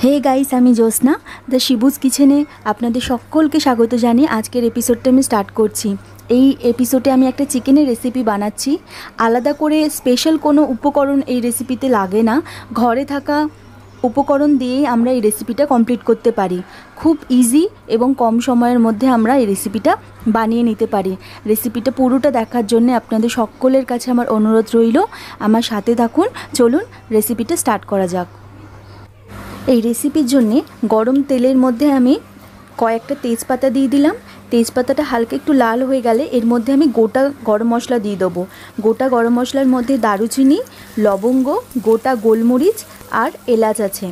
Hey guys, আমি জ্যোৎস্না the শিবুস কিচেনে আপনাদের সকলকে স্বাগত জানিয়ে আজকের এপিসোডটা আমি স্টার্ট করছি। এই এপিসোডে আমি একটা চিকেনের রেসিপি বানাচ্ছি। আলাদা করে স্পেশাল কোনো উপকরণ এই রেসিপিতে লাগে না, ঘরে থাকা উপকরণ দিয়েই আমরা এই রেসিপিটা কমপ্লিট করতে পারি। খুব ইজি এবং কম সময়ের মধ্যে আমরা এই রেসিপিটা বানিয়ে নিতে পারি। রেসিপিটা পুরোটা দেখার জন্য আপনাদের সকলের কাছে আমার অনুরোধ রইল, আমার সাথে থাকুন। চলুন রেসিপিটা স্টার্ট করা যাক। এই রেসিপির জন্যে গরম তেলের মধ্যে আমি কয়েকটা তেজপাতা দিয়ে দিলাম। তেজপাতাটা হালকা একটু লাল হয়ে গেলে এর মধ্যে আমি গোটা গরম মশলা দিয়ে দেবো। গোটা গরম মশলার মধ্যে দারুচিনি, লবঙ্গ, গোটা গোলমরিচ আর এলাচ আছে।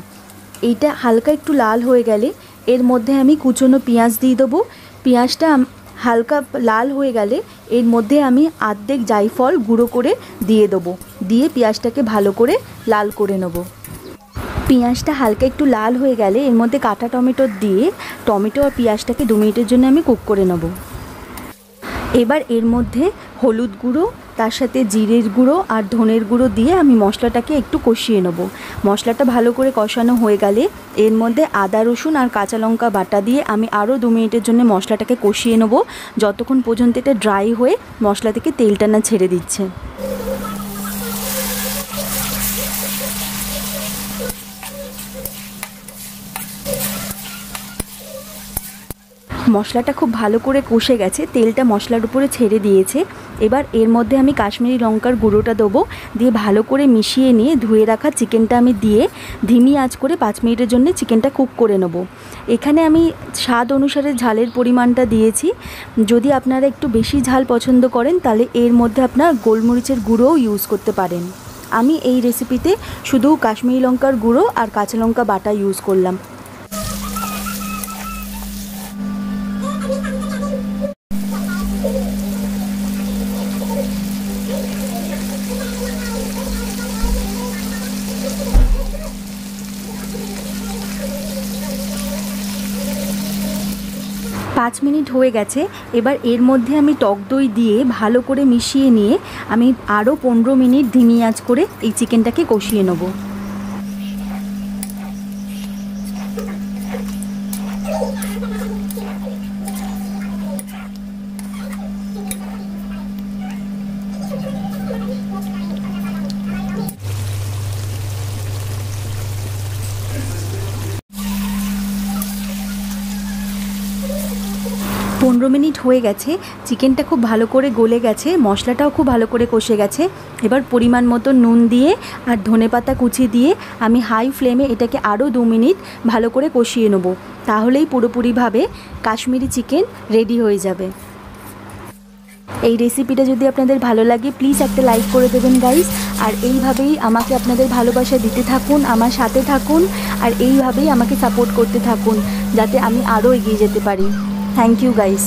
এইটা হালকা একটু লাল হয়ে গেলে এর মধ্যে আমি কুচনো পেঁয়াজ দিয়ে দেবো। পেঁয়াজটা হালকা লাল হয়ে গেলে এর মধ্যে আমি অর্ধেক জায়ফল গুঁড়ো করে দিয়ে দেবো। দিয়ে পেঁয়াজটাকে ভালো করে লাল করে নেবো। পেঁয়াজটা হালকা একটু লাল হয়ে গেলে এর মধ্যে কাটা টমেটো দিয়ে টমেটো আর পেঁয়াজটাকে 2 মিনিটের জন্য আমি কুক করে নেব। এবার এর মধ্যে হলুদ গুঁড়ো, তার সাথে জিরের গুঁড়ো আর ধনের গুঁড়ো দিয়ে আমি মশলাটাকে একটু কষিয়ে নেব। মশলাটা ভালো করে কষানো হয়ে গেলে এর মধ্যে আদা রসুন আর কাঁচা লঙ্কা বাটা দিয়ে আমি আরও 2 মিনিটের জন্য মশলাটাকে কষিয়ে নেব, যতক্ষণ পর্যন্ত এটা ড্রাই হয়ে মশলা থেকে তেলটা না ছেড়ে দিচ্ছে। মশলাটা খুব ভালো করে কষে গেছে, তেলটা মশলার উপরে ছেড়ে দিয়েছে। এবার এর মধ্যে আমি কাশ্মীরি লঙ্কার গুঁড়োটা দেবো, দিয়ে ভালো করে মিশিয়ে নিয়ে ধুয়ে রাখা চিকেনটা আমি দিয়ে ধিমি আঁচ করে 5 মিনিটের জন্য চিকেনটা কুক করে নেব। এখানে আমি স্বাদ অনুসারে ঝালের পরিমাণটা দিয়েছি। যদি আপনারা একটু বেশি ঝাল পছন্দ করেন তাহলে এর মধ্যে আপনার গোলমরিচের গুঁড়োও ইউজ করতে পারেন। আমি এই রেসিপিতে শুধু কাশ্মীরি লঙ্কার গুঁড়ো আর কাঁচা লঙ্কা বাটা ইউজ করলাম। পাঁচ মিনিট হয়ে গেছে। এবার এর মধ্যে আমি টক দই দিয়ে ভালো করে মিশিয়ে নিয়ে আমি আরও 15 মিনিট ধিমি আঁচ করে এই চিকেনটাকে কষিয়ে নেব। 15 মিনিট হয়ে গেছে, চিকেনটা খুব ভালো করে গলে গেছে, মশলাটাও খুব ভালো করে কষে গেছে। এবার পরিমাণ মতো নুন দিয়ে আর ধনেপাতা কুচি দিয়ে আমি হাই ফ্লেমে এটাকে আরও 2 মিনিট ভালো করে কষিয়ে নেব। তাহলেই পুরোপুরিভাবে কাশ্মীরি চিকেন রেডি হয়ে যাবে। এই রেসিপিটা যদি আপনাদের ভালো লাগে প্লিজ একটা লাইক করে দেবেন গাইস। আর এইভাবেই আমাকে আপনাদের ভালোবাসা দিতে থাকুন, আমার সাথে থাকুন, আর এইভাবেই আমাকে সাপোর্ট করতে থাকুন যাতে আমি আরও এগিয়ে যেতে পারি। Thank you guys.